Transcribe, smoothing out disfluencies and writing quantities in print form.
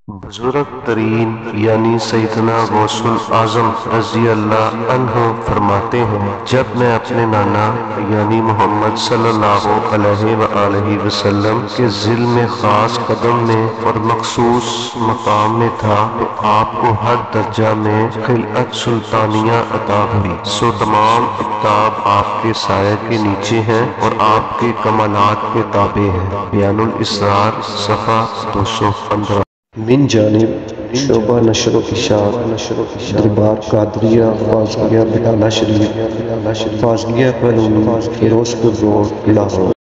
بزرگ ترین یعنی سیدنا غوث الاعظم رضی اللہ عنہ فرماتے ہیں، جب میں اپنے نانا یعنی محمد صلی اللہ علیہ وآلہ وسلم کے ذل میں خاص قدم میں اور مخصوص مقام میں تھا تو آپ کو ہر درجہ میں خلعت سلطانیہ عطا ہوئی، سو تمام اقطاب آپ کے سائے کے نیچے ہیں اور آپ کے کمالات کے تابع ہیں۔ بیان الاسرار صفحہ 215۔ من جانب شعبہ نشر و اشاعت دربار قادریہ فاضلیہ بٹالہ شریف، فاضلیہ کالونی، فیروز پور روڈ، لاہور۔